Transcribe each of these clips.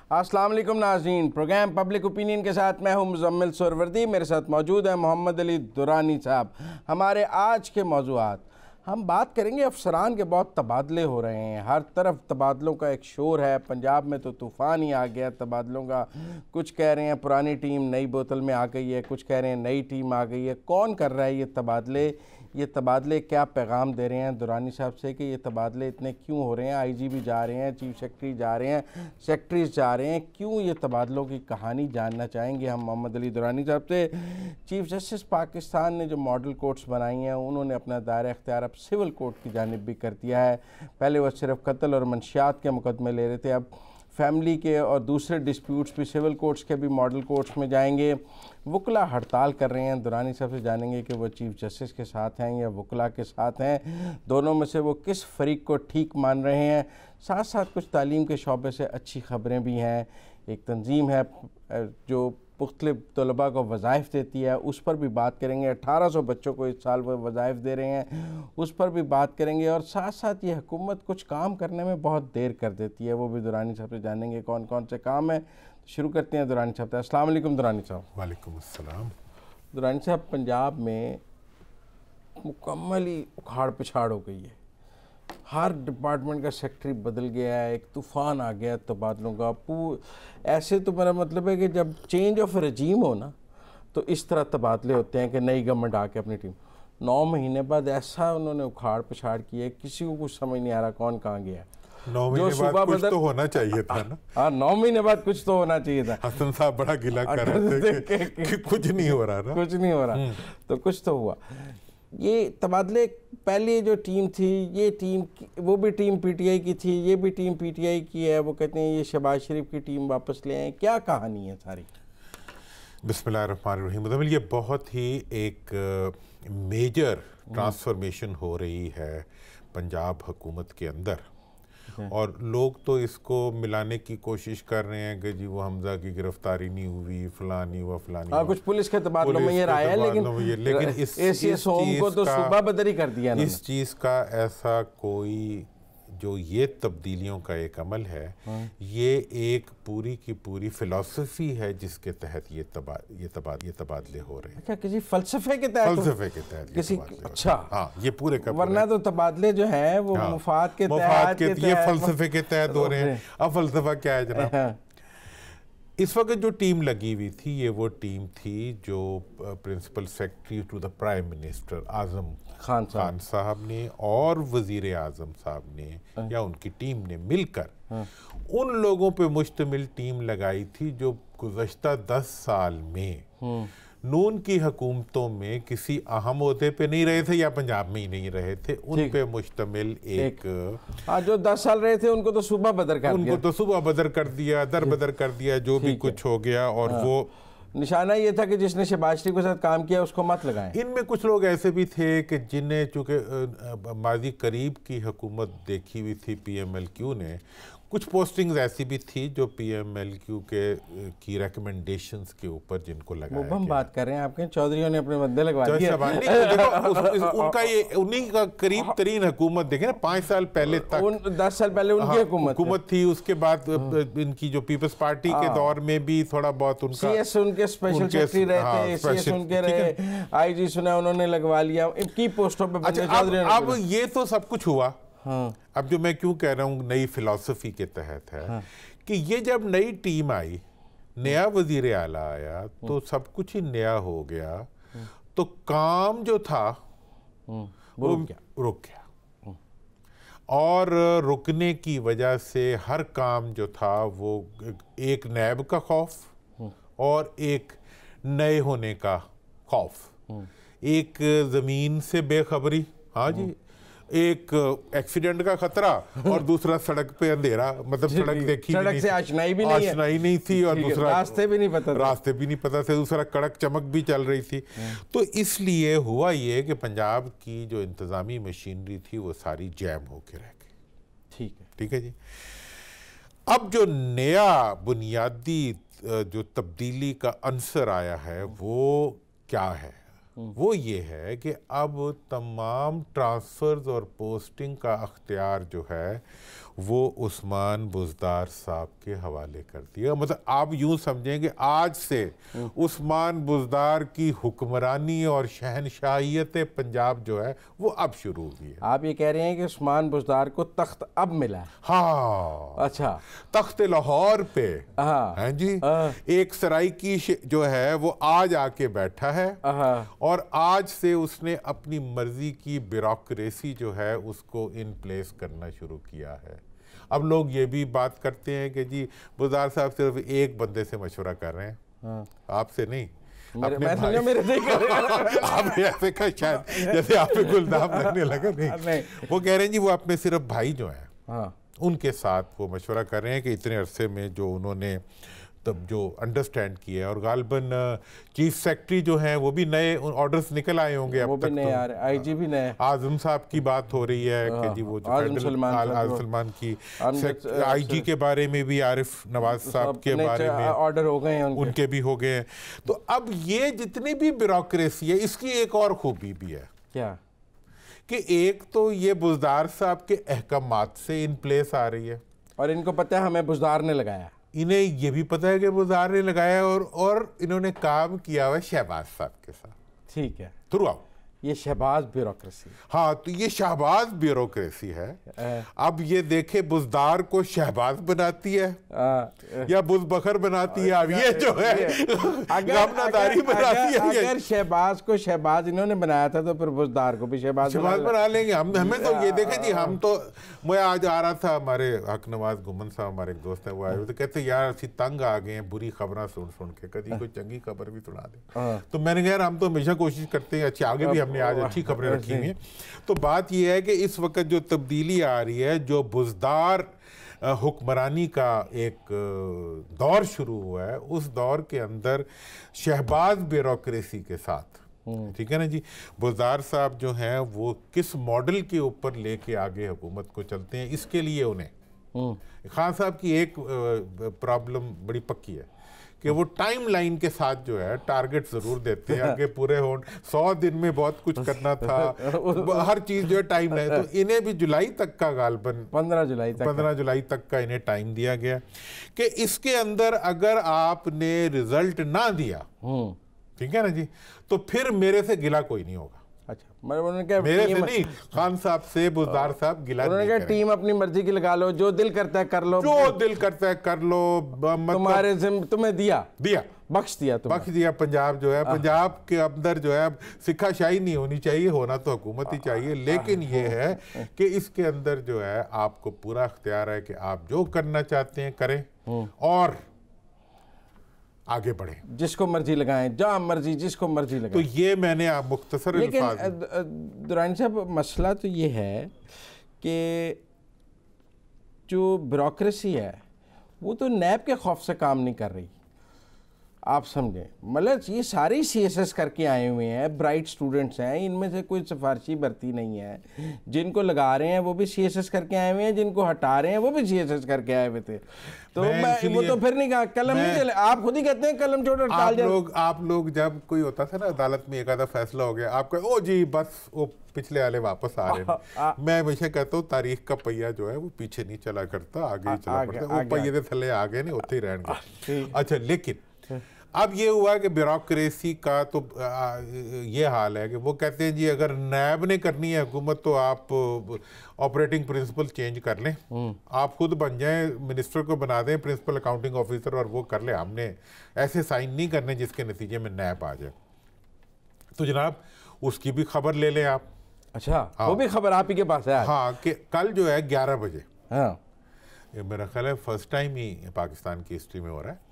अस्सलाम वालेकुम नाज़रीन, प्रोग्राम पब्लिक ओपिनियन के साथ मैं हूं मुज़म्मिल सुरवर्दी। मेरे साथ मौजूद है मोहम्मद अली दुरानी साहब। हमारे आज के मौज़ूआत हम बात करेंगे, अफसरान के बहुत तबादले हो रहे हैं, हर तरफ तबादलों का एक शोर है। पंजाब में तो तूफ़ान ही आ गया तबादलों का। कुछ कह रहे हैं पुरानी टीम नई बोतल में आ गई है, कुछ कह रहे हैं नई टीम आ गई है। कौन कर रहा है ये तबादले क्या पैगाम दे रहे हैं दुरानी साहब से कि ये तबादले इतने क्यों हो रहे हैं? आईजीपी जा रहे हैं, चीफ सेक्रेटरी जा रहे हैं, सेक्रेटरीज जा रहे हैं, क्यों ये तबादलों की कहानी जानना चाहेंगे हम मोहम्मद अली दुरानी साहब से। चीफ जस्टिस पाकिस्तान ने जो मॉडल कोर्ट्स बनाई हैं उन्होंने अपना दायरा इख्तियार अब सिविल कोर्ट की जानिब भी कर दिया है। पहले वो सिर्फ कत्ल और मंशियात के मुकदमे ले रहे थे, अब फैमिली के और दूसरे डिस्प्यूट्स भी सिविल कोर्ट्स के भी मॉडल कोर्ट्स में जाएंगे। वकला हड़ताल कर रहे हैं, दुरानी साहब से जानेंगे कि वो चीफ जस्टिस के साथ हैं या वकला के साथ हैं, दोनों में से वो किस फरीक को ठीक मान रहे हैं। साथ साथ कुछ तालीम के शौबे से अच्छी खबरें भी हैं। एक तंजीम है जो मुख्तलिफ तलबा को वज़ाइफ देती है, उस पर भी बात करेंगे। 1800 बच्चों को इस साल वो वज़ाइफ दे रहे हैं, उस पर भी बात करेंगे। और साथ साथ ये हुकूमत कुछ काम करने में बहुत देर कर देती है, वो भी दुरानी साहब से जानेंगे कौन कौन से काम है। शुरू करते हैं दुरानी साहब से। अस्सलाम वालेकुम दुरानी साहब। वालेकुम अस्सलाम। दुरानी साहब, पंजाब में मुकम्मल ही उखाड़ पिछाड़ हो गई है, हर डिपार्टमेंट का सेक्रेटरी बदल गया है, एक तूफ़ान आ गया तबादलों का। ऐसे तो मेरा मतलब है कि जब चेंज ऑफ रजीम हो ना तो इस तरह तबादले होते हैं कि नई गवर्नमेंट आके अपनी टीम 9 महीने बाद ऐसा उन्होंने उखाड़ पिछाड़ किया है, किसी को कुछ समझ नहीं आ रहा कौन कहाँ गया। 9 महीने बाद कुछ तो होना चाहिए था ना। हाँ, 9 महीने बाद कुछ तो होना चाहिए था। हसन साहब बड़ा गिला कर रहे थे कि कुछ नहीं हो रहा ना, कुछ नहीं हो रहा, तो कुछ तो हुआ। ये तबादले, पहले जो टीम थी ये टीम, वो भी टीम पीटीआई की थी, ये भी टीम पीटीआई की है। वो कहते हैं ये शहबाज शरीफ की टीम वापस ले आए, क्या कहानी है सारी? बिस्मिल्लाहिर्रहमानिर्रहीम। ये बहुत ही एक मेजर ट्रांसफॉर्मेशन हो रही है पंजाब हुकूमत के अंदर, और लोग तो इसको मिलाने की कोशिश कर रहे हैं कि जी वो हमजा की गिरफ्तारी नहीं हुई, फलानी हुआ फलानी। हाँ, कुछ पुलिस के तबादलों में ये राय है, लेकिन इस होम को तो सूबा बदरी कर दिया ना। इस चीज़ का ऐसा कोई जो ये तब्दीलियों का एक अमल है, ये एक पूरी की पूरी फिलॉसफी है जिसके तहत ये तबादले हो रहे हैं। क्या किसी फ़लसफ़े के तहत किसी? अच्छा, हाँ, ये पूरे का वरना तो तबादले जो हैं वो मुफाद के तहत, ये फ़लसफ़े के तहत हो रहे हैं। अब फ़लसफ़ा क्या है जनाब? इस वक्त जो टीम लगी हुई थी ये वो टीम थी जो principal secretary to the prime minister Azam Khan sahab ने और वज़ीर आज़म साहब ने या उनकी टीम ने मिलकर उन लोगों पे मुश्तमिल टीम लगाई थी जो गुज़श्ता 10 साल में नून की हुकूमतों में किसी अहम ओहदे पे नहीं रहे थे या पंजाब में ही नहीं रहे थे, उन पे मुश्तमिल एक जो 10 साल रहे थे उनको तो सूबा बदर कर दिया, दर बदर कर दिया, जो भी कुछ हो गया। और वो निशाना ये था कि जिसने शहबाज शरीफ के साथ काम किया उसको मत लगाएं। इनमें कुछ लोग ऐसे भी थे कि जिन्हें चूँकि माजी करीब की हुकूमत देखी हुई थी पीएमएलक्यू ने, कुछ पोस्टिंग्स ऐसी भी थी जो पीएमएलक्यू की रिकमेंडेशंस के ऊपर जिनको लगाया गया। हम बात कर रहे हैं, आपके चौधरियों ने अपने बंदे लगवा दिए। उनका ये उन्हीं का करीब तरीन हुकूमत देखें ना, 5 साल पहले तक 10 साल पहले उनकी हुकूमत थी। उसके बाद इनकी जो पीपल्स पार्टी के दौर में भी थोड़ा बहुत उनका सीएस उनके स्पेशल सेक्रेटरी रहे थे, सीएस उनके रहे, आईजी सुना उन्होंने लगवा लिया की पोस्टों पे। अब ये तो सब कुछ हुआ। अब जो मैं क्यों कह रहा हूँ नई फिलॉसफी के तहत है कि ये जब नई टीम आई, नया वजीर आला आया, तो सब कुछ ही नया हो गया, तो काम जो था वो रुक गया। और रुकने की वजह से हर काम जो था वो एक नैब का खौफ और एक नए होने का खौफ, एक ज़मीन से बेखबरी, हाँ जी, एक एक्सीडेंट का खतरा और दूसरा सड़क पे अंधेरा, मतलब सड़क देखी सड़क से आशनाई नहीं थी और दूसरा रास्ते भी नहीं पता थे, दूसरा कड़क चमक भी चल रही थी। तो इसलिए हुआ ये कि पंजाब की जो इंतज़ामी मशीनरी थी वो सारी जैम होके रह गई। ठीक है जी। अब जो नया बुनियादी जो तब्दीली का अंसर आया है वो क्या है? वो ये है कि अब तमाम ट्रांसफ़र्स और पोस्टिंग का अख्तियार जो है वो उस्मान बुज़दार साहब के हवाले कर दिया। मतलब आप यूं समझें कि आज से उस्मान बुज़दार की हुक्मरानी और शहनशाहियत पंजाब जो है वो अब शुरू हुई है। आप ये कह रहे हैं कि उस्मान बुज़दार को तख्त अब मिला है? हाँ, अच्छा, तख्त लाहौर पे, हाँ, हैं जी, एक सराइकी जो है वो आज आके बैठा है और आज से उसने अपनी मर्जी की ब्यूरोक्रेसी जो है उसको इन प्लेस करना शुरू किया है। अब लोग ये भी बात करते हैं कि जी बुज़दार साहब सिर्फ एक बंदे से मशवरा कर रहे हैं, आपसे नहीं, अपने भाई मेरे नहीं कर रहे। आप ऐसे का शायद जैसे आप पे गुलदाम लगने लगा। नहीं, वो कह रहे हैं जी वो अपने सिर्फ भाई जो हैं उनके साथ वो मशवरा कर रहे हैं कि इतने अरसे में जो उन्होंने तब जो अंडरस्टैंड किया है, और गालबन चीफ सेक्रेटरी जो हैं वो भी नए ऑर्डर्स निकल आए होंगे अब तक, तो आईजी भी नए, आज़म साहब की बात हो रही है कि जी वो आज़म सलमान की आईजी के बारे में भी, आरिफ नवाज साहब के बारे में ऑर्डर हो गए हैं, उनके भी हो गए हैं। तो अब ये जितनी भी ब्यूरोक्रेसी है इसकी एक और खूबी भी है, क्या कि एक तो ये बुज़दार साहब के अहकामात से इन प्लेस आ रही है, और इनको पता है हमें बुज़दार ने लगाया, इन्हें ये भी पता है कि बुज़दार ने लगाया, और इन्होंने काम किया हुआ शहबाज साहब के साथ। ठीक है, थ्रू आउट ये शहबाज ब्यूरोक्रेसी। हाँ, तो ये शहबाज ब्यूरोक्रेसी है। अब ये देखे बुज़दार को शहबाज बनाती है या बुज़बखर बनाती है, अब ये जो है गमनादारी बनाती है। अगर शहबाज को शहबाज इन्होंने बनाया था तो फिर बुज़दार को भी शहबाज बना लेंगे हम। हमें तो ये देखे जी, हम तो, मैं आज आ रहा था, हमारे हक नवाज गुमन साहब हमारे एक दोस्त हैं, वो आए हुए तो कहते यार असि तंग आ गए हैं बुरी खबरें सुन सुन के, कभी कोई चंगी खबर भी सुना दे। तो मैंने कहा यार हम तो हमेशा कोशिश करते हैं अच्छी, आगे भी हमने आज अच्छी खबरें रखी हुई हैं। तो बात यह है कि इस वक्त जो तब्दीली आ रही है, जो बुज़दार हुक्मरानी का एक दौर शुरू हुआ है, उस दौर के अंदर शहबाज ब्यूरोक्रेसी के साथ, ठीक है ना जी, बुज़दार साहब जो हैं वो किस मॉडल के ऊपर लेके आगे हुकूमत को चलते हैं, इसके लिए उन्हें खान साहब की एक प्रॉब्लम बड़ी पक्की है कि वो टाइम लाइन के साथ जो है टारगेट जरूर देते हैं, आगे पूरे हो 100 दिन में बहुत कुछ करना था, हर चीज जो है टाइम लाइन, तो इन्हें भी जुलाई तक का, गालबन 15 जुलाई तक का इन्हें टाइम दिया गया कि इसके अंदर अगर आपने रिजल्ट ना दिया, ठीक है ना जी, तो फिर मेरे से गिला कोई नहीं होगा। अच्छा, उन्होंने क्या, मेरे से नहीं, खान साहब से बुज़दार साहब गिला नहीं करेंगे। टीम अपनी मर्जी की लगा लो, जो दिल करता है कर लो, जो दिल करता है कर लो, तुम्हारे तुम्हें दिया बख्श दिया। पंजाब जो है, पंजाब के अंदर जो है सिक्खाशाही नहीं होनी चाहिए, होना तो हुकूमत ही चाहिए, लेकिन ये है कि इसके अंदर जो है आपको पूरा अख्तियार है कि आप जो करना चाहते हैं करें और आगे बढ़े, जिसको मर्जी लगाएं, जहाँ मर्जी जिसको मर्जी लगाएं। तो ये मैंने आप मुख्तसर, लेकिन दुरानी साहब मसला तो ये है कि जो ब्यूरोक्रेसी है वो तो नैब के खौफ से काम नहीं कर रही, आप समझें। मतलब ये सारी CSS करके आए हुए हैं, ब्राइट स्टूडेंट्स हैं, इनमें से कोई सिफारशी भर्ती नहीं है। जिनको लगा रहे हैं वो भी CSS करके आए हुए हैं, जिनको हटा रहे हैं वो भी CSS करके आए हुए थे। तो मैं वो तो फिर नहीं कहा, कलम नहीं चले, आप खुद ही कहते हैं कलम छोड़ टाल जाए। आप लोग जब कोई होता था ना अदालत में, एक आधा फैसला हो गया, आप कहे ओ जी बस वो पिछले वाले वापस आ रहे हैं। मैं हमेशा कहता हूँ तारीख का पहिया जो है वो पीछे नहीं चला करता, आगे ही चला पड़ता है। वो पहिए के थले आ गए नहीं, उत्थे ही रहेंगे। अच्छा, लेकिन अब ये हुआ कि ब्यूरोक्रेसी का तो ये हाल है कि वो कहते हैं जी अगर नैब ने करनी है हुकूमत तो आप ऑपरेटिंग प्रिंसिपल चेंज कर लें, आप खुद बन जाएं, मिनिस्टर को बना दें प्रिंसिपल अकाउंटिंग ऑफिसर और वो कर ले, हमने ऐसे साइन नहीं करने जिसके नतीजे में नैब आ जाए। तो जनाब उसकी भी खबर ले लें आप। अच्छा, हाँ, वो भी खबर आप ही के पास है? हाँ, कि कल जो है 11 बजे, हाँ, ये मेरा ख्याल है फर्स्ट टाइम ही पाकिस्तान की हिस्ट्री में हो रहा है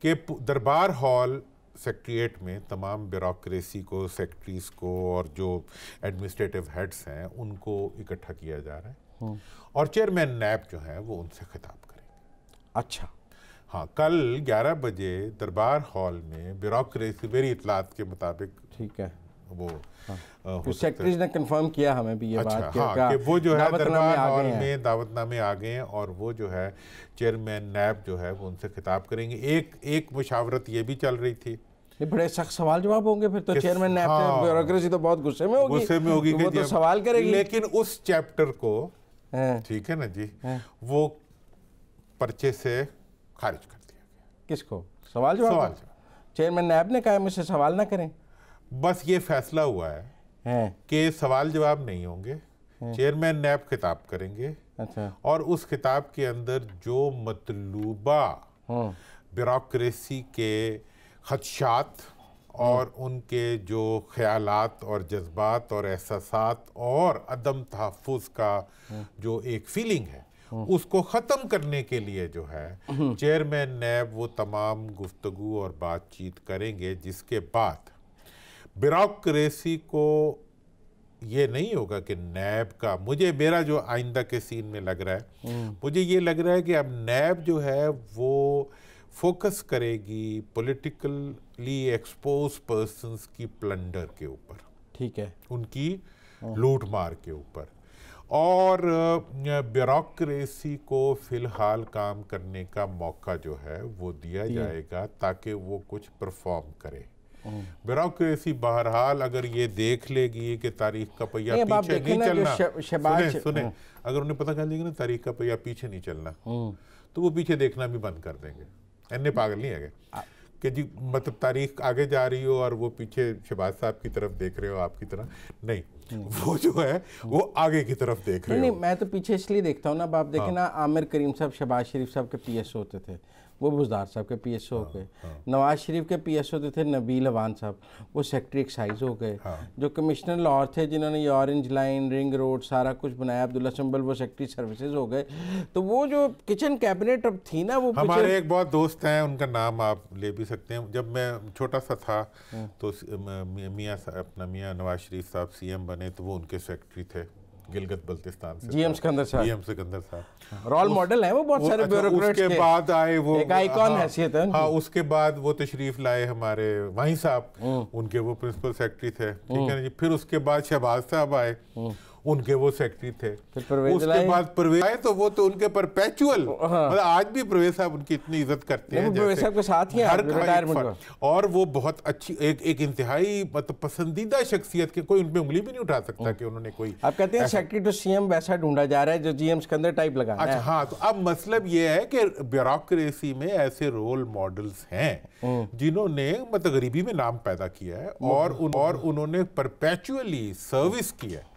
कि दरबार हॉल सेक्रेटरीट में तमाम ब्यूरोक्रेसी को, सेक्रेटरीज को और जो एडमिनिस्ट्रेटिव हेड्स हैं उनको इकट्ठा किया जा रहा है और चेयरमैन नैब जो है वो उनसे खिताब करेंगे। अच्छा, हाँ, कल 11 बजे दरबार हॉल में ब्यूरोक्रेसी, मेरी इतलात के मुताबिक, ठीक है, वो सेक्रेटरीज ने कंफर्म किया हमें भी ये अच्छा, बात हाँ, कि वो जो है दरबार हॉल में दावतनामे आ गए हैं और वो जो है चेयरमैन नैब जो है वो उनसे खिताब करेंगे। एक मुशावरत ये भी चल रही थी ये बड़े सख्त सवाल जवाब होंगे फिर तो। चेयरमैन नैब से ब्यूरोक्रेसी तो बहुत गुस्से में होगी कि वो तो सवाल करेगी। लेकिन उस चैप्टर को, ठीक है ना जी, वो पर्चे से खारिज कर दिया गया। किसको? सवाल जवाब। चेयरमैन नैब ने कहा मुझसे सवाल ना करें। बस ये फैसला हुआ है कि सवाल जवाब नहीं होंगे, चेयरमैन नैब खिताब करेंगे। अच्छा। और उस खिताब के अंदर जो मतलूबा ब्यूरोक्रेसी के खदशात और उनके जो ख्यालात और जज्बात और एहसासात और अदम तहफ़्फ़ुज़ का जो एक फीलिंग है, उसको ख़त्म करने के लिए जो है चेयरमैन नैब वो तमाम गुफ्तगू और बातचीत करेंगे, जिसके बाद ब्यूरोक्रेसी को ये नहीं होगा कि नैब का, मेरा जो आइंदा के सीन में लग रहा है, मुझे ये लग रहा है कि अब नैब जो है वो फोकस करेगी पॉलिटिकली एक्सपोज पर्सन्स की प्लंडर के ऊपर, ठीक है, उनकी लूट मार के ऊपर, और ब्यूरोक्रेसी को फिलहाल काम करने का मौका जो है वो दिया जाएगा ताकि वो कुछ परफॉर्म करे। ब्यूरोक्रेसी बहरहाल अगर ये देख लेगी कि तारीख का पहिया पीछे नहीं चलना, सुने अगर उन्हें पता कर लेगी ना तारीख का पहिया पीछे नहीं चलना, तो वो पीछे देखना भी बंद कर देंगे। इन्ने पागल नहीं है कि जी मतलब तारीख आगे जा रही हो और वो पीछे शहबाज साहब की तरफ देख रहे हो आपकी तरह, नहीं, वो जो है वो आगे की तरफ देख रहे हो। नहीं, मैं तो पीछे इसलिए देखता हूँ ना, आप देखें ना, आमिर करीम साहब शहबाज शरीफ साहब के पीएस होते थे, वो बुज़दार साहब के पीएसओ हो गए। नवाज शरीफ के पीएसओ होते थे नबील अवान साहब, वो सेक्रेटरी एक्साइज हो गए। जो कमिश्नर लाहौर थे जिन्होंने ये ऑरेंज लाइन, रिंग रोड सारा कुछ बनाया, अब्दुल्ला संबल, वो सेक्रेटरी सर्विसेज हो गए। तो वो जो किचन कैबिनेट अब थी ना, वो हमारे एक बहुत दोस्त हैं, उनका नाम आप ले भी सकते हैं। जब मैं छोटा सा था तो मियाँ नवाज शरीफ साहब सीएम बने तो वो उनके सेक्रेटरी थे गिलगित बल्तिस्तान से, जीएम सिकंदर साहब रोल मॉडल है वो बहुत सारे ब्यूरोक्रेट्स के बाद आए, वो एक आइकॉन हैसियत है। हाँ, उसके बाद वो तशरीफ लाए हमारे वाही साहब, उनके वो प्रिंसिपल सेक्रेटरी थे, ठीक है ना जी। फिर उसके बाद शहबाज साहब आए, उनके वो सेक्रेटरी थे। उसके बाद परवेज आए तो वो तो उनके परपेचुअल, मतलब आज भी परवेज साहब उनकी इतनी इज्जत करते हैं परवेज साहब के साथ ही और वो बहुत अच्छी एक इंतहाई मतलब पसंदीदा शख्सियत के, कोई उनपे उंगली भी नहीं उठा सकता कि उन्होंने कोई। आप कहते हैं सेक्रेटरी टू सीएम वैसा ढूंढा जा रहा है जो जीएम सिकंदर टाइप लगा। अच्छा हाँ, तो अब मतलब ये है कि ब्यूरोक्रेसी में ऐसे रोल मॉडल्स हैं जिन्होंने मतलब गरीबी में नाम पैदा किया है और उन्होंने परपेचुअली सर्विस की है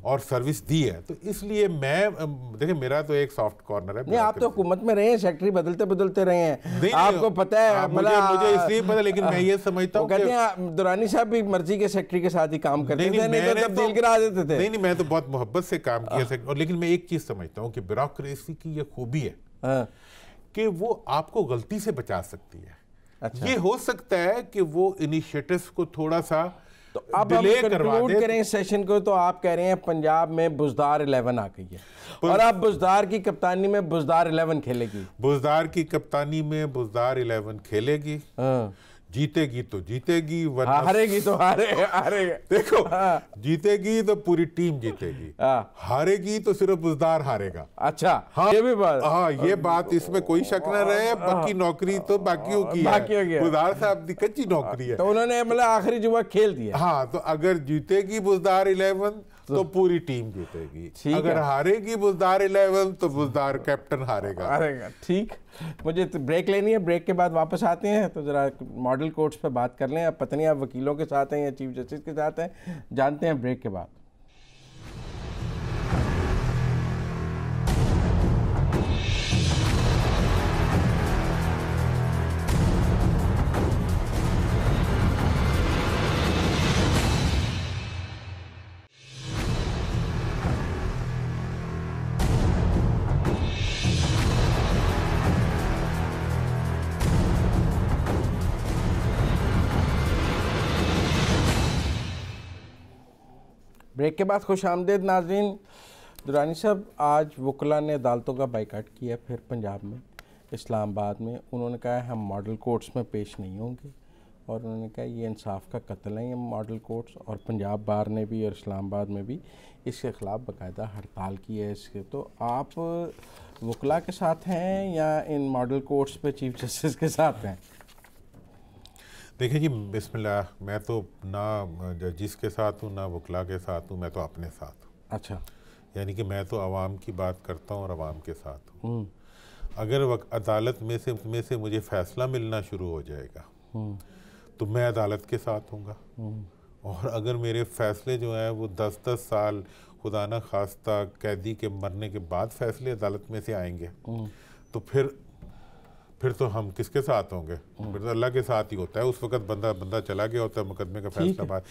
और सर्विस दी है। तो इसलिए मैं देखिए, मेरा तो एक सॉफ्ट कॉर्नर है। नहीं, आप तो हुकूमत में रहे हैं, सेक्रेटरी बदलते रहे हैं, आपको पता है। मुझे इसलिए पता, लेकिन मैं ये समझता हूँ, कहते हैं दुरानी साहब भी मर्जी के सेक्रेटरी के साथ ही काम करते थे, नहीं तो तब्दील करा देते थे। नहीं, मैं तो बहुत मोहब्बत से काम किया, और लेकिन मैं एक चीज समझता हूँ कि ब्यूरोक्रेसी की ये खूबी है कि वो आपको गलती से बचा सकती है। अच्छा। ये हो सकता है कि वो इनिशिएटिव्स को थोड़ा सा तो अब हम कंक्लूड करें सेशन को, तो आप कह रहे हैं पंजाब में बुज़दार 11 आ गई है और अब बुज़दार की कप्तानी में बुज़दार 11 खेलेगी। बुज़दार की कप्तानी में बुज़दार 11 खेलेगी। जीतेगी तो जीतेगी, वरना हारेगी तो हारेगा। देखो, जीतेगी तो पूरी टीम जीतेगी, हारेगी तो सिर्फ बुज़दार हारेगा। अच्छा, हाँ, ये भी बात, हाँ, ये बात, इसमें कोई शक न रहे। बाकी नौकरी तो बाकियों की है, बुज़दार साहब की कच्ची नौकरी है, तो उन्होंने मतलब आखिरी जुआ खेल दिया। हाँ, तो अगर जीतेगी बुज़दार 11 तो पूरी टीम जीतेगी, अगर हारेगी बुज़दार 11 तो बुज़दार कैप्टन हारेगा। ठीक, मुझे तो ब्रेक लेनी है, ब्रेक के बाद वापस आते हैं तो ज़रा मॉडल कोर्ट्स पे बात कर लें। अब पता नहीं आप वकीलों के साथ हैं या चीफ जस्टिस के साथ हैं, जानते हैं ब्रेक के बाद। ब्रेक के बाद खुश आमदेद नाज़रीन। दुरानी साहब, आज वकला ने अदालतों का बाइकाट किया फिर पंजाब में, इस्लामाबाद में। उन्होंने कहा हम मॉडल कोर्ट्स में पेश नहीं होंगे और उन्होंने कहा ये इंसाफ का कत्ल है ये मॉडल कोर्ट्स। और पंजाब बार ने भी और इस्लामाबाद में भी इसके ख़िलाफ़ बाकायदा हड़ताल की है इसके। तो आप वकला के साथ हैं या इन मॉडल कोर्ट्स पे चीफ जस्टिस के साथ हैं? देखिए जी, बिस्मिल्लाह, मैं तो ना जजिस के साथ हूँ ना वकला के साथ हूँ, मैं तो अपने साथ हूँ। अच्छा। यानी कि मैं तो आवाम की बात करता हूँ और आवाम के साथ हूँ। अगर अदालत में से मुझे फ़ैसला मिलना शुरू हो जाएगा तो मैं अदालत के साथ हूँगा, और अगर मेरे फ़ैसले जो हैं वो 10-10 साल खुदा न खास्ता कैदी के मरने के बाद फ़ैसले अदालत में से आएंगे तो फिर तो हम किसके साथ होंगे? फिर तो अल्लाह के साथ ही होता है। उस वक्त बंदा चला गया होता है, मुकदमे का फैसला बाद।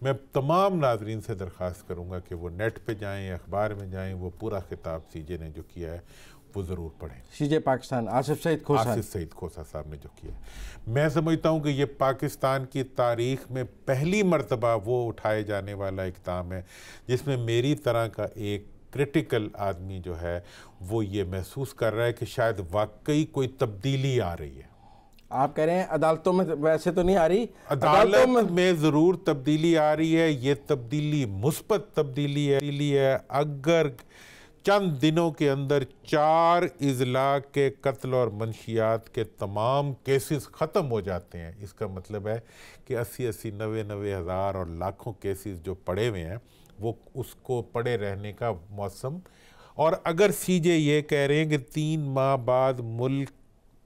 मैं तमाम नाजरीन से दरख्वास्त करूँगा कि वो नेट पे जाएं, अखबार में जाएं, वो पूरा खिताब सीजे ने जो किया है वो ज़रूर पढ़ें। सीजे पाकिस्तान आसिफ सईद खोसा साहब ने जो किया है, मैं समझता हूँ कि ये पाकिस्तान की तारीख़ में पहली मरतबा वो उठाए जाने वाला इक़दाम है जिसमें मेरी तरह का एक क्रिटिकल आदमी जो है वो ये महसूस कर रहा है कि शायद वाकई कोई तब्दीली आ रही है। आप कह रहे हैं अदालतों में वैसे तो नहीं आ रही, अदालत में ज़रूर तब्दीली आ रही है। ये तब्दीली मुस्बत तब्दीली है। अगर चंद दिनों के अंदर 4 इजला के कत्ल और मंशियात के तमाम केसेस ख़त्म हो जाते हैं, इसका मतलब है कि 80-80, 90-90 हज़ार और लाखों केसेस जो पड़े हुए हैं वो उसको पड़े रहने का मौसम। और अगर सीजे ये कह रहे हैं कि 3 माह बाद मुल्क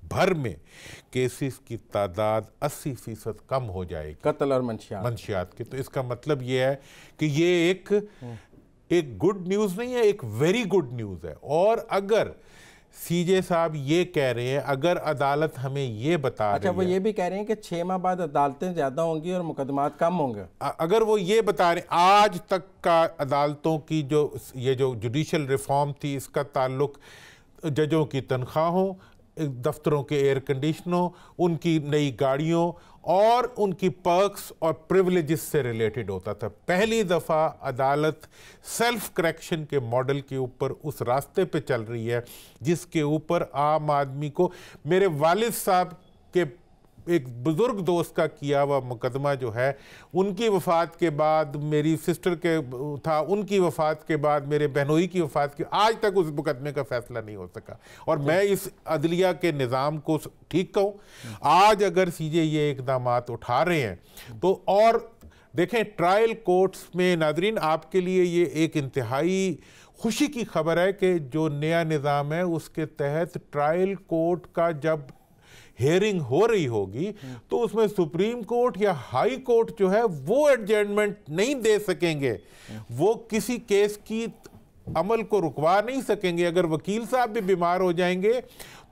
भर में केसेस की तादाद 80% कम हो जाएगी कत्ल और मंशियात के, तो इसका मतलब ये है कि ये एक गुड न्यूज़ नहीं है, एक वेरी गुड न्यूज़ है। और अगर सीजे साहब ये कह रहे हैं, अगर अदालत हमें ये बता रही है, वो ये भी कह रहे हैं कि 6 माह बाद अदालतें ज़्यादा होंगी और मुकदमात कम होंगे, अगर वो ये बता रहे हैं आज तक का अदालतों की ये जो जुडिशल रिफॉर्म थी इसका ताल्लुक जजों की तनख्वाहों, दफ्तरों के एयर कंडीशनों, उनकी नई गाड़ियों और उनकी पर्क्स और प्रिविलेजेस से रिलेटेड होता था। पहली दफ़ा अदालत सेल्फ करेक्शन के मॉडल के ऊपर उस रास्ते पे चल रही है जिसके ऊपर आम आदमी को, मेरे वालिद साहब के एक बुज़ुर्ग दोस्त का किया हुआ मुकदमा जो है, उनकी वफ़ात के बाद, मेरी सिस्टर के था, उनकी वफ़ात के बाद, मेरे बहनोई की वफ़ात के, आज तक उस मुकदमे का फ़ैसला नहीं हो सका। और मैं इस अदलिया के निज़ाम को ठीक कहूँ, आज अगर सीजे ये इक़दामात उठा रहे हैं तो, और देखें ट्रायल कोर्ट्स में, नाज़रीन आपके लिए ये एक इंतहाई खुशी की खबर है कि जो नया निज़ाम है उसके तहत ट्रायल कोर्ट का जब हेयरिंग हो रही होगी तो उसमें सुप्रीम कोर्ट या हाई कोर्ट जो है वो एडजर्नमेंट नहीं दे सकेंगे, वो किसी केस की अमल को रुकवा नहीं सकेंगे। अगर वकील साहब भी बीमार हो जाएंगे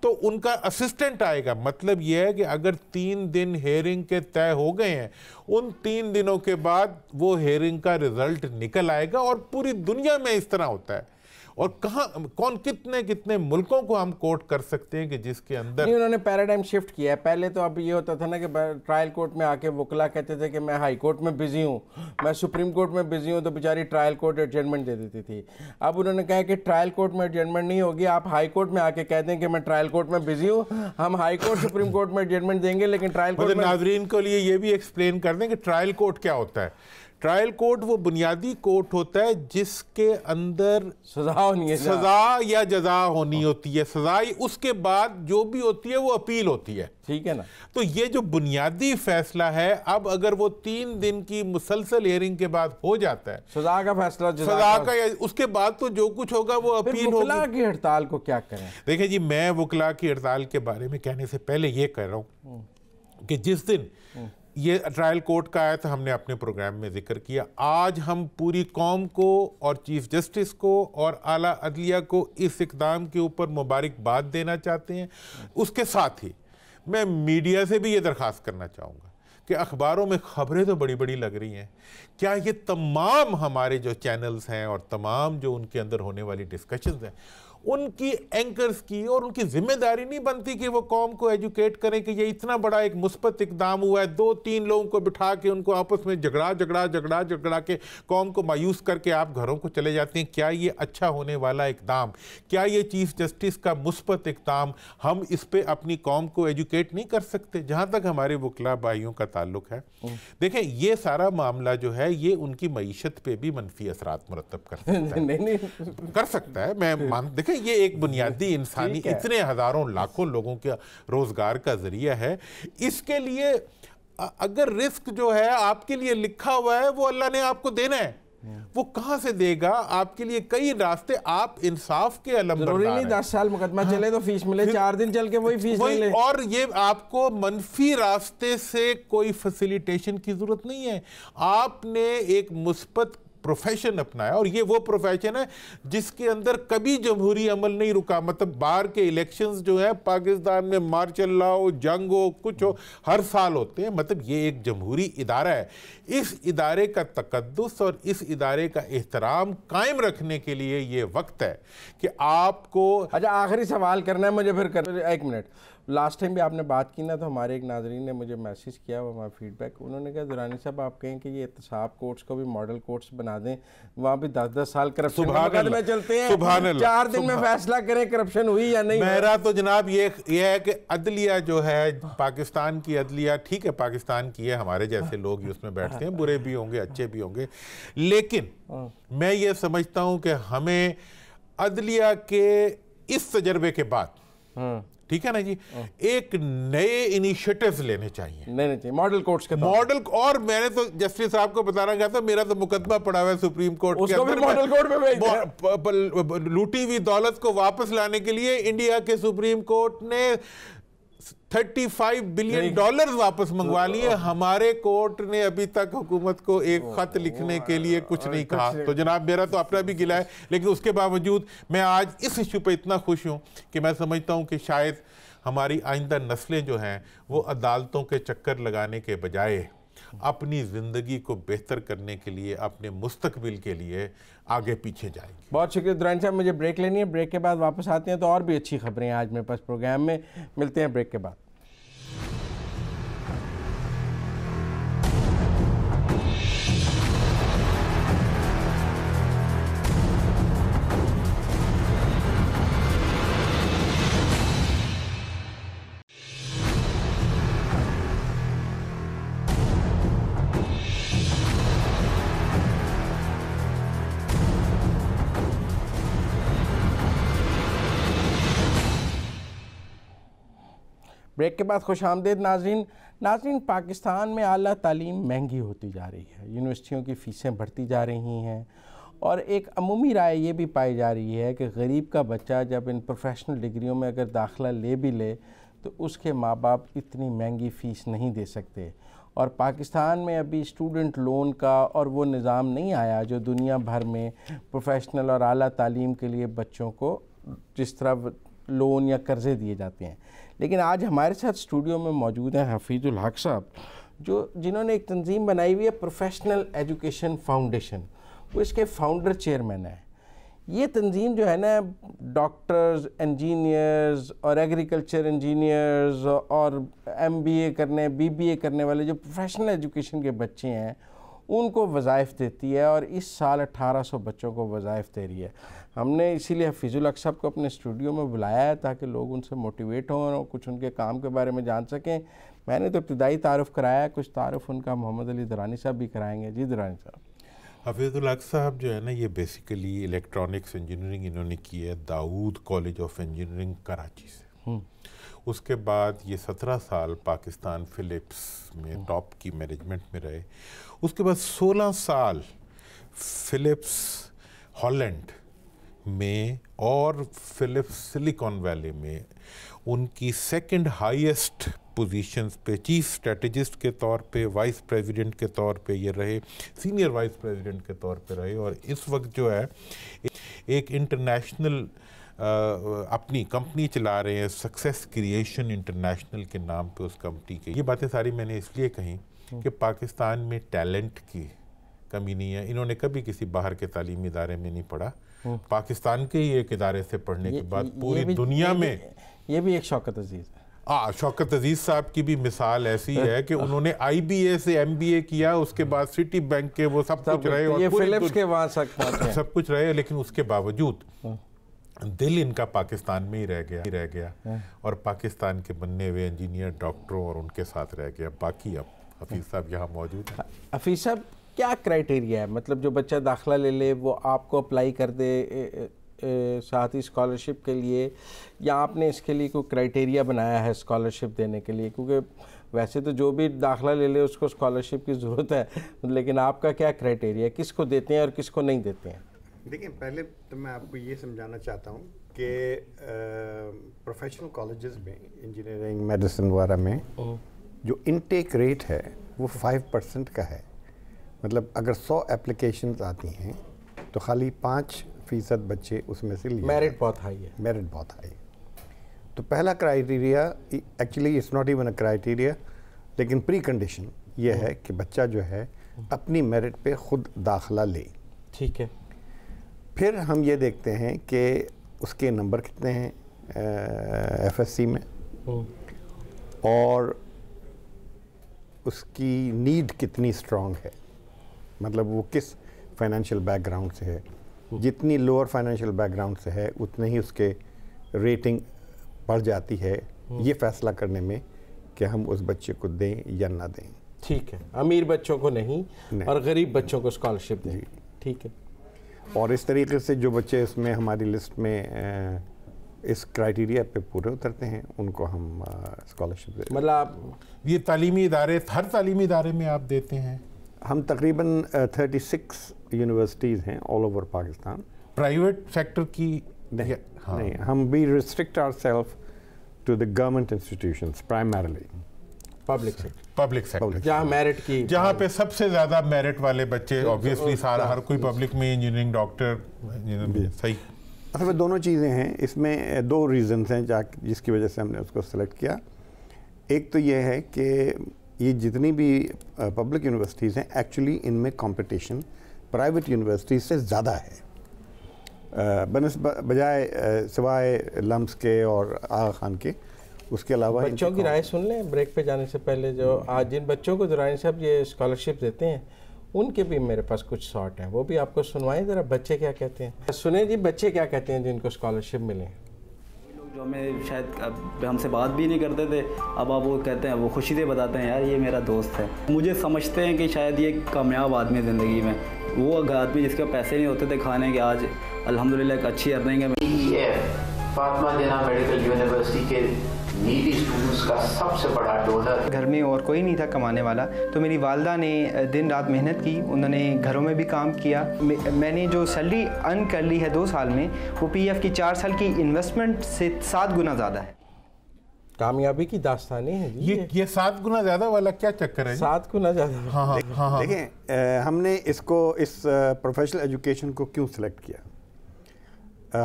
तो उनका असिस्टेंट आएगा। मतलब यह है कि अगर 3 दिन हेयरिंग के तय हो गए हैं, उन 3 दिनों के बाद वो हेयरिंग का रिजल्ट निकल आएगा। और पूरी दुनिया में इस तरह होता है। और कौन कितने मुल्कों को हम कोर्ट कर सकते हैं कि जिसके अंदर नहीं, उन्होंने पैराडाइम शिफ्ट किया है। पहले तो अब ये होता था ना कि ट्रायल कोर्ट में आके वकला कहते थे कि मैं हाई कोर्ट में बिजी हूँ, मैं सुप्रीम कोर्ट में बिजी हूँ, तो बेचारी ट्रायल कोर्ट एडजमेंट दे देती थी। अब उन्होंने कहा कि ट्रायल कोर्ट में एडजमेंट नहीं होगी, आप हाई कोर्ट में आके कहते हैं कि मैं ट्रायल कोर्ट में बिजी हूँ, हम हाई कोर्ट सुप्रीम कोर्ट में एडजमेंट देंगे, लेकिन ट्रायल कोर्ट में। नाजरीन के लिए ये भी एक्सप्लेन कर दें कि ट्रायल कोर्ट क्या होता है। ट्रायल कोर्ट वो बुनियादी कोर्ट होता है जिसके अंदर सजा होनी है, सजा या जजा होनी होती है। सजा उसके बाद जो भी होती है वो अपील होती है, ठीक है ना। तो ये जो बुनियादी फैसला है, अब अगर वो 3 दिन की मुसलसल हियरिंग के बाद हो जाता है, सजा का फैसला, सजा का, या उसके बाद तो जो कुछ होगा वो अपील होगी। वकला की हड़ताल को क्या करें? देखिए जी, मैं वकला की हड़ताल के बारे में कहने से पहले ये कह रहा हूँ कि जिस दिन ये ट्रायल कोर्ट का आया था, हमने अपने प्रोग्राम में जिक्र किया, आज हम पूरी कौम को और चीफ जस्टिस को और आला अदलिया को इस इक़दाम के ऊपर मुबारकबाद देना चाहते हैं। उसके साथ ही मैं मीडिया से भी ये दरख्वास्त करना चाहूँगा कि अखबारों में खबरें तो बड़ी बड़ी लग रही हैं, क्या ये तमाम हमारे जो चैनल्स हैं और तमाम जो उनके अंदर होने वाली डिस्कशंस हैं, उनकी एंकर्स की और उनकी जिम्मेदारी नहीं बनती कि वो कौम को एजुकेट करें कि ये इतना बड़ा एक मुस्बत इक़दाम हुआ है, 2-3 लोगों को बिठा के उनको आपस में झगड़ा के कौम को मायूस करके आप घरों को चले जाते हैं। क्या ये अच्छा होने वाला इक़दाम, क्या ये चीफ जस्टिस का मुस्बत इक़दाम, हम इस पर अपनी कौम को एजुकेट नहीं कर सकते? जहाँ तक हमारे वकला भाइयों का ताल्लुक है, देखें ये सारा मामला जो है ये उनकी मईशत पे भी मनफी असरात मुरतब कर सकता है। कर सकता है, मैं देखें ये एक बुनियादी इंसानी, इतने हजारों लाखों लोगों के रोजगार का जरिया है। इसके लिए अगर रिस्क जो है आपके लिए लिखा हुआ है वो अल्लाह ने आपको देना है, वो कहां से देगा? आपके लिए कई रास्ते, आप इंसाफ के अलमबरदार जरूरी नहीं 10 साल मुकदमा चले तो फीस मिले, 4 दिन चल के वही फीस मिले। और ये आपको मनफी रास्ते से कोई फैसिलिटेशन की जरूरत नहीं है। आपने एक मुस्बत प्रोफेशन अपनाया, और ये वो प्रोफेशन है जिसके अंदर कभी जमहूरी अमल नहीं रुका। मतलब बाहर के इलेक्शंस जो है पाकिस्तान में, मार्शल लॉ हो, जंग हो, कुछ हो, हर साल होते हैं। मतलब ये एक जमहूरी इदारा है। इस इदारे का तकद्दुस और इस इदारे का एहतराम कायम रखने के लिए ये वक्त है कि आपको। अच्छा, आखिरी सवाल करना है मुझे, फिर 1 मिनट। लास्ट टाइम भी आपने बात की ना, तो हमारे एक नाजरीन ने मुझे मैसेज किया, वो हमारा फीडबैक, उन्होंने कहा दुरानी साहब आप कहें कि ये एहतसाब कोर्ट्स को भी मॉडल कोर्ट्स बना दें, वहाँ भी 10-10 साल करप्शन मुकदमे चलते हैं, 4 दिन में फैसला करें करप्शन हुई या नहीं। मेरा तो जनाब ये है कि अदलिया जो है पाकिस्तान की अदलिया, ठीक है पाकिस्तान की है, हमारे जैसे लोग ही उसमें बैठते हैं, बुरे भी होंगे अच्छे भी होंगे, लेकिन मैं ये समझता हूँ कि हमें अदलिया के इस तजर्बे के बाद, ठीक है ना जी, एक नए इनिशिएटिव्स लेने चाहिए, मॉडल कोर्ट्स के मॉडल। और मैंने तो जस्टिस साहब को बताना गया था, मेरा तो मुकदमा पड़ा हुआ है सुप्रीम कोर्ट के अंदर, मॉडल कोर्ट में भेज लूटी हुई दौलत को वापस लाने के लिए इंडिया के सुप्रीम कोर्ट ने $35 बिलियन वापस मंगवा लिए। हमारे कोर्ट ने अभी तक हुकूमत को एक खत लिखने के लिए कुछ नहीं कहा। तो जनाब मेरा तो अपना भी गिला है, लेकिन उसके बावजूद मैं आज इस इशू पे इतना खुश हूँ कि मैं समझता हूँ कि शायद हमारी आइंदा नस्लें जो हैं वो अदालतों के चक्कर लगाने के बजाय अपनी ज़िंदगी को बेहतर करने के लिए, अपने मुस्तकबिल के लिए आगे पीछे जाएंगे। बहुत शुक्रिया दुरानी साहब, मुझे ब्रेक लेनी है, ब्रेक के बाद वापस आते हैं तो और भी अच्छी खबरें आज मेरे पास प्रोग्राम में। मिलते हैं ब्रेक के बाद। ब्रेक के बाद खुश आमदेद नाज़रीन। पाकिस्तान में आला तालीम महंगी होती जा रही है, यूनिवर्सिटियों की फ़ीसें बढ़ती जा रही हैं, और एक अमूमी राय ये भी पाई जा रही है कि गरीब का बच्चा जब इन प्रोफेशनल डिग्रियों में अगर दाखिला ले भी ले तो उसके माँ बाप इतनी महंगी फ़ीस नहीं दे सकते। और पाकिस्तान में अभी स्टूडेंट लोन का और वो निज़ाम नहीं आया जो दुनिया भर में प्रोफेशनल और आला तालीम के लिए बच्चों को जिस तरह लोन या कर्ज़े दिए जाते हैं। लेकिन आज हमारे साथ स्टूडियो में मौजूद हैं हफीजुल हक साहब, जिन्होंने एक तंजीम बनाई हुई है प्रोफेशनल एजुकेशन फाउंडेशन, वो इसके फाउंडर चेयरमैन है। ये तंजीम जो है ना, डॉक्टर्स, इंजीनियर्स और एग्रीकल्चर इंजीनियर्स और MBA करने, BBA करने वाले जो प्रोफेशनल एजुकेशन के बच्चे हैं उनको वज़ाइफ देती है, और इस साल 1800 बच्चों को वज़ाइफ दे रही है। हमने इसीलिए हफीजुल हक साहब को अपने स्टूडियो में बुलाया है ताकि लोग उनसे मोटिवेट हों और कुछ उनके काम के बारे में जान सकें। मैंने तो इब्तिदाई तारुफ़ कराया, कुछ तारुफ़ उनका मोहम्मद अली दुरानी साहब भी कराएंगे। जी दुरानी साहब। हफीजुल हक साहब जो है ना, ये बेसिकली इलेक्ट्रॉनिक्स इंजीनियरिंग इन्होंने की है Dawood college of engineering Karachi से। उसके बाद ये 17 साल पाकिस्तान फ़िलिप्स में टॉप की मैनेजमेंट में रहे। उसके बाद 16 साल फ़िलिप्स हॉलैंड में और फ़िलिप्स सिलिकॉन वैली में उनकी सेकंड हाईएस्ट पोजीशंस पे चीफ स्ट्रेटजिस्ट के तौर पे, वाइस प्रेसिडेंट के तौर पे ये रहे, सीनियर वाइस प्रेसिडेंट के तौर पे रहे, और इस वक्त जो है एक इंटरनेशनल अपनी कंपनी चला रहे हैं, सक्सेस क्रिएशन इंटरनेशनल के नाम पे उस कंपनी के। ये बातें सारी मैंने इसलिए कही कि पाकिस्तान में टैलेंट की कमी नहीं है। इन्होंने कभी किसी बाहर के तालीमी इदारे में नहीं पढ़ा, पाकिस्तान के ही एक इदारे से पढ़ने के बाद पूरी दुनिया में। ये भी एक शौकत अजीज़ है। शौकत अजीज़ साहब की भी मिसाल ऐसी है कि उन्होंने IBA से MBA किया, उसके बाद सिटी बैंक के वो सब कुछ रहे, और ये फिलिप्स के वहाँ सब कुछ रहे, लेकिन उसके बावजूद दिल इनका पाकिस्तान में ही रह गया और पाकिस्तान के बनने हुए इंजीनियर, डॉक्टरों और उनके साथ रह गया। बाकी अब हफीज़ साहब यहाँ मौजूद हैं। हफीज़ साहब, क्या क्राइटेरिया है, मतलब जो बच्चा दाखिला ले ले वो आपको अप्लाई कर दे साथ ही स्कॉलरशिप के लिए, या आपने इसके लिए कोई क्राइटेरिया बनाया है स्कॉलरशिप देने के लिए? क्योंकि वैसे तो जो भी दाखिला ले ले उसको स्कॉलरशिप की ज़रूरत है, लेकिन आपका क्या क्राइटेरिया है, किसको देते हैं और किसको नहीं देते हैं? देखिए, पहले तो मैं आपको ये समझाना चाहता हूँ कि प्रोफेशनल कॉलेजेस में, इंजीनियरिंग, मेडिसिन वगैरह में जो इनटेक रेट है वो 5% का है। मतलब अगर 100 एप्लीकेशंस आती हैं तो खाली 5% बच्चे उसमें से लिए। मेरिट बहुत हाई है। मेरिट बहुत हाई। तो पहला criteria, actually it's not even a criteria, लेकिन प्री कंडीशन ये है कि बच्चा जो है अपनी मेरिट पे खुद दाखिला ले। ठीक है। फिर हम ये देखते हैं कि उसके नंबर कितने हैं एफएससी में, और उसकी नीड कितनी स्ट्रांग है, मतलब वो किस फाइनेंशियल बैकग्राउंड से है। जितनी लोअर फाइनेंशियल बैकग्राउंड से है उतनी ही उसके रेटिंग बढ़ जाती है, ये फैसला करने में कि हम उस बच्चे को दें या ना दें। ठीक है, अमीर बच्चों को नहीं और गरीब बच्चों को स्कॉलरशिप दें। ठीक है। और इस तरीके से जो बच्चे इसमें हमारी लिस्ट में इस क्राइटेरिया पे पूरे उतरते हैं उनको हम स्कॉलरशिप देते हैं। मतलब ये तालीमी इदारे, हर तालीमी इदारे में आप देते हैं? हम तकरीबन 36 यूनिवर्सिटीज़ हैं all over Pakistan. Private sector की नहीं, हाँ। नहीं, हम we restrict ourselves to the government institutions primarily. Public sector जहाँ मेरिट की, जहाँ पे सबसे ज़्यादा मेरिट वाले बच्चे, ऑब्वियसली सारा हर कोई पब्लिक में इंजीनियरिंग, डॉक्टर, सही। असल में दोनों चीज़ें हैं इसमें, दो रीज़न्स हैं जिसकी वजह से हमने उसको सेलेक्ट किया। एक तो ये है कि ये जितनी भी पब्लिक यूनिवर्सिटीज़ हैं, एक्चुअली इनमें कंपटीशन प्राइवेट यूनिवर्सिटीज़ से ज़्यादा है, बजाय सिवाय लम्स के और आगा खान के। उसके अलावा बच्चों की राय सुन लें ब्रेक पे जाने से पहले। जो आज जिन बच्चों को दुरानी साहब ये स्कॉलरशिप देते हैं उनके भी मेरे पास कुछ शॉर्ट हैं, वो भी आपको सुनवाएं ज़रा, बच्चे क्या कहते हैं। सुने जी, बच्चे क्या कहते हैं जिनको स्कॉलरशिप मिले। जो हमें शायद हमसे बात भी नहीं करते थे, अब आप वो कहते हैं, वो खुशी से बताते हैं यार ये मेरा दोस्त है। मुझे समझते हैं कि शायद ये कामयाब आदमी ज़िंदगी में, वो आदमी जिसके पैसे नहीं होते थे खाने के, आज अल्हम्दुलिल्लाह एक अच्छी अर्निंग है। फातिमा जिन्ना मेडिकल यूनिवर्सिटी के नीडी स्टूडेंट्स का सबसे बड़ा डोनर। घर में और कोई नहीं था कमाने वाला, तो मेरी वालदा ने दिन रात मेहनत की, उन्होंने घरों में भी काम किया। मैंने जो सैलरी अर्न कर ली है 2 साल में, वो पीएफ की 4 साल की इन्वेस्टमेंट से 7 गुना ज़्यादा है। कामयाबी की दास्तानें हैं जी। ये 7 गुना ज़्यादा वाला क्या चक्कर है? 7 गुना ज़्यादा। हाँ। देखें, हमने इसको, इस प्रोफेशनल एजुकेशन को क्यों सिलेक्ट किया।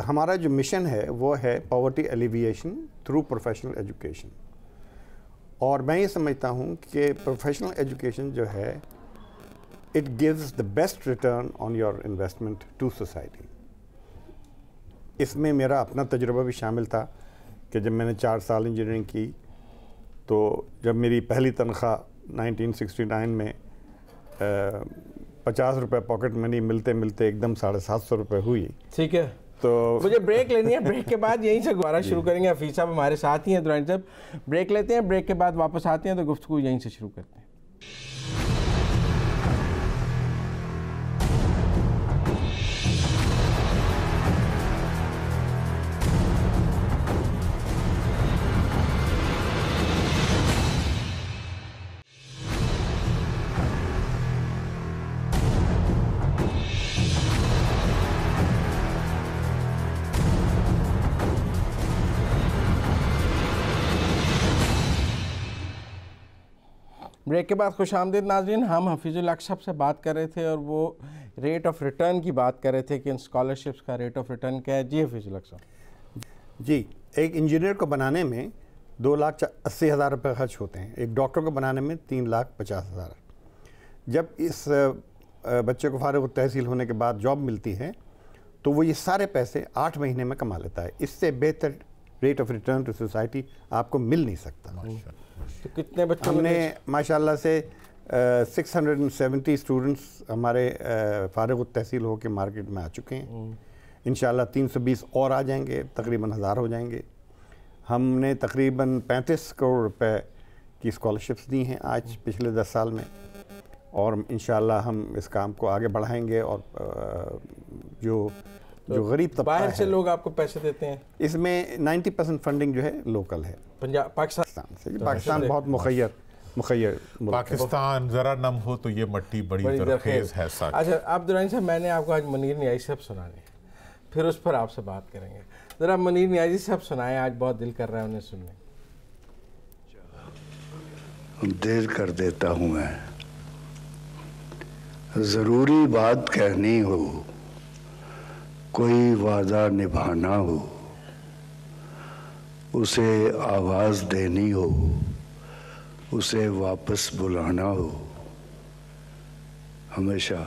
हमारा जो मिशन है वो है poverty alleviation through professional education, और मैं ये समझता हूँ कि प्रोफेशनल एजुकेशन जो है it gives the best return on your investment to society. इसमें मेरा अपना तजुर्बा भी शामिल था कि जब मैंने 4 साल इंजीनियरिंग की, तो जब मेरी पहली तनख्वाह 1969 में 50 रुपये पॉकेट मनी मिलते मिलते एकदम 750 रुपये हुई। ठीक है, तो मुझे ब्रेक लेनी है। ब्रेक के बाद यहीं से दोबारा शुरू करेंगे। हफीज़ साहब हमारे साथ ही हैं, दुरानी साहब। ब्रेक लेते हैं, ब्रेक के बाद वापस आते हैं तो गुफ्तगू यहीं से शुरू करते हैं। ब्रेक के बाद खुश आमदीद नाज़रीन। हम हफीज़ुल हक साहब से बात कर रहे थे और वो रेट ऑफ रिटर्न की बात कर रहे थे कि इन स्कॉलरशिप्स का रेट ऑफ रिटर्न क्या है। जी हफीज़ुल हक साहब। जी, एक इंजीनियर को बनाने में 2,80,000 रुपये खर्च होते हैं, एक डॉक्टर को बनाने में 3,50,000। जब इस बच्चे को फारिग तहसील होने के बाद जॉब मिलती है तो वो ये सारे पैसे 8 महीने में कमा लेता है। इससे बेहतर rate of return to society आपको मिल नहीं सकता। तो कितने बच्चों हमने माशाल्लाह से 670 स्टूडेंट्स हमारे फारिग तहसील होकर मार्केट में आ चुके हैं। इंशाल्लाह 320 और आ जाएंगे, तकरीबन 1000 हो जाएंगे। हमने तकरीबन 35 करोड़ रुपए की स्कॉलरशिप्स दी हैं आज पिछले 10 साल में, और इंशाल्लाह हम इस काम को आगे बढ़ाएंगे। और जो गरीब तबका बाहर से है, लोग आपको पैसे देते हैं। इसमें 90% फंडिंग जो है लोकल है, पंजाब, पाकिस्तान से। पाकिस्तान बहुत मुखय्यर मुखय्यर मुल्क है। पाकिस्तान जरा नम हो तो ये मट्टी बड़ी जरखेज है साथ। अच्छा, आप दुरानी साहब, मैंने आपको आज मुनीर नियाज़ी साहब सुनाने हैं, फिर उस पर आपसे बात करेंगे। ज़रा मुनीर नियाज़ी साहब सुनाएं, आज बहुत दिल कर रहा है उन्हें सुनने। देर कर देता हूँ मैं, ज़रूरी बात कहनी हो, कोई वादा निभाना हो, उसे आवाज़ देनी हो, उसे वापस बुलाना हो, हमेशा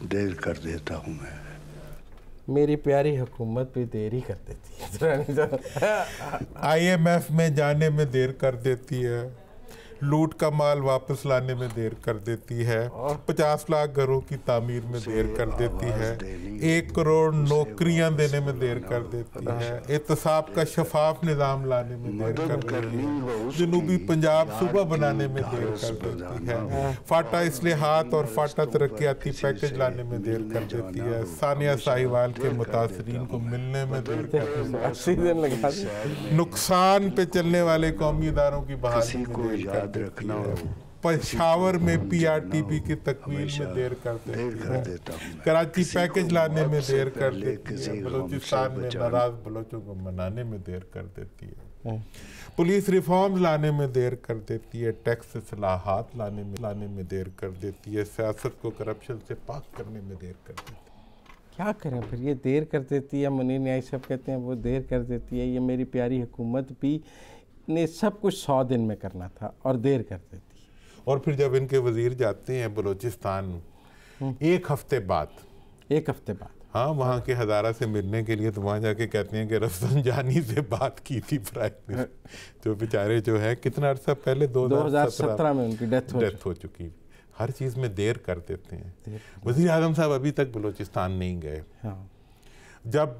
देर कर देता हूँ मैं। मेरी प्यारी हुकूमत भी देर ही कर देती है दुरानी साहब। IMF में जाने में देर कर देती है, लूट का माल वापस लाने में देर कर देती है, 50 लाख घरों की तामीर में देर कर देती है, 1 करोड़ नौकरियां देने में देर कर देती है, एहतसाब का शफाफ निज़ाम लाने में देर कर देती है, जनूबी पंजाब सूबा बनाने में देर कर देती है, फाटा इस्लाहात और फाटा तरक्याती पैकेज लाने में देर कर देती है, सानिया साहिवाल के मुतासरीन को मिलने में देर कर देती है, नुकसान पे चलने वाले कौमी इदारों की बहाली में देर कर रखना, पेशावर में PRTP की तकमील में देर कर देती है, कराची पैकेज लाने में देर कर देती है, बलूचिस्तान में नाराज बलोचों को मनाने में देर कर देती है, पुलिस रिफॉर्म लाने में देर कर देती है, टैक्स इस्लाहात लाने में देर कर देती है, सियासत को करप्शन से पाक करने में देर कर देती है। क्या करें फिर, ये देर कर देती है। मुनीर नियाज़ी साहब कहते हैं वो देर कर देती है। ये मेरी प्यारी हुकूमत भी ने सब कुछ 100 दिन में करना था और देर कर देती है। और फिर जब इनके वजीर जाते हैं बलूचिस्तान एक हफ्ते बाद, हाँ, वहाँ के हज़ारा से मिलने के लिए, तो वहाँ जाके कहते हैं कि रफसंजानी से बात की थी प्राइम मिनिस्टर, जो बेचारे जो है कितना अर्सा पहले 2017 में उनकी डेथ हो चुकी। हर चीज़ में देर कर देते हैं। वज़ीर आज़म साहब अभी तक बलूचिस्तान नहीं गए। हाँ। जब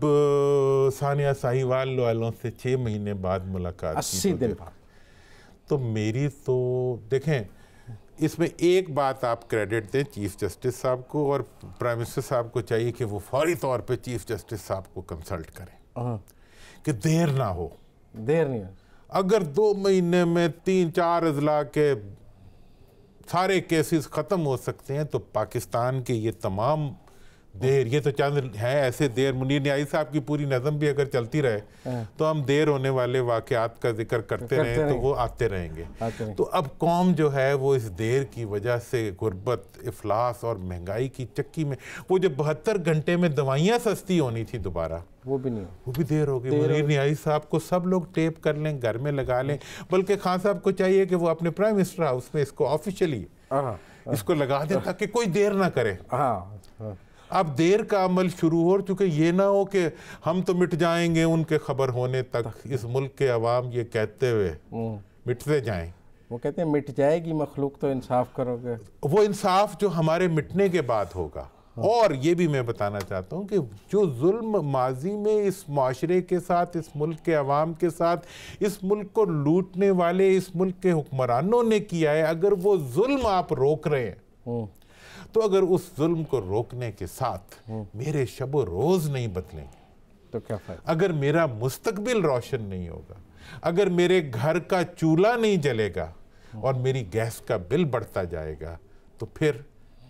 सानिया साहिवाल वालों से 6 महीने बाद मुलाकात 80 दिन बाद, तो मेरी तो देखें, इसमें एक बात आप क्रेडिट दें चीफ जस्टिस साहब को, और प्राइम मिनिस्टर साहब को चाहिए कि वो फौरी तौर पे चीफ जस्टिस साहब को कंसल्ट करें कि देर ना हो। देर नहीं हो। अगर 2 महीने में 3-4 अजला के सारे केसेस ख़त्म हो सकते हैं, तो पाकिस्तान के ये तमाम देर, ये तो चंद है ऐसे देर, मुनीर नियाज़ी साहब की पूरी नज़म भी अगर चलती रहे तो हम देर होने वाले वाक़यात का जिक्र करते रहें तो वो आते रहेंगे। तो अब कौम जो है वो इस देर की वजह से गुर्बत, इफलास और महंगाई की चक्की में, वो जो 72 घंटे में दवाइयाँ सस्ती होनी थी दोबारा, वो भी नहीं, वो भी देर हो गई। मुनीर नियाज़ी साहब को सब लोग टेप कर लें, घर में लगा लें, बल्कि खान साहब को चाहिए कि वो अपने प्राइम मिनिस्टर हाउस में इसको ऑफिशियली इसको लगा दें ताकि कोई देर ना करे। अब देर का अमल शुरू हो चुके, ये ना हो कि हम तो मिट जाएंगे उनके खबर होने तक, इस मुल्क के अवाम ये कहते हुए मिटते जाएं। वो कहते हैं मिट जाएगी मखलूक तो इंसाफ करोगे, वो इंसाफ जो हमारे मिटने के बाद होगा। और ये भी मैं बताना चाहता हूँ कि जो जुल्म माजी में इस माशरे के साथ, इस मुल्क के अवाम के साथ, इस मुल्क को लूटने वाले इस मुल्क के हुक्मरानों ने किया है, अगर वो जुल्म आप रोक रहे हैं, तो अगर उस जुल्म को रोकने के साथ मेरे शब रोज़ नहीं बदलेंगे तो क्या फायदा? अगर मेरा मुस्तकबिल रोशन नहीं होगा, अगर मेरे घर का चूल्हा नहीं जलेगा और मेरी गैस का बिल बढ़ता जाएगा, तो फिर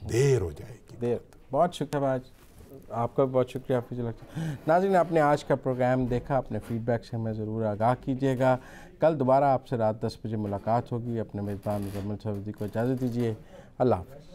देर हो जाएगी। देर। बहुत शुक्रिया, आज आपका बहुत शुक्रिया हाफिज़। नाज़रीन, आपने आज का प्रोग्राम देखा, अपने फीडबैक से हमें ज़रूर आगाह कीजिएगा। कल दोबारा आपसे रात 10 बजे मुलाकात होगी। अपने मेज़बान मुज़म्मिल सरवरदी को इजाज़त दीजिए। अल्लाह हाफ़िज़।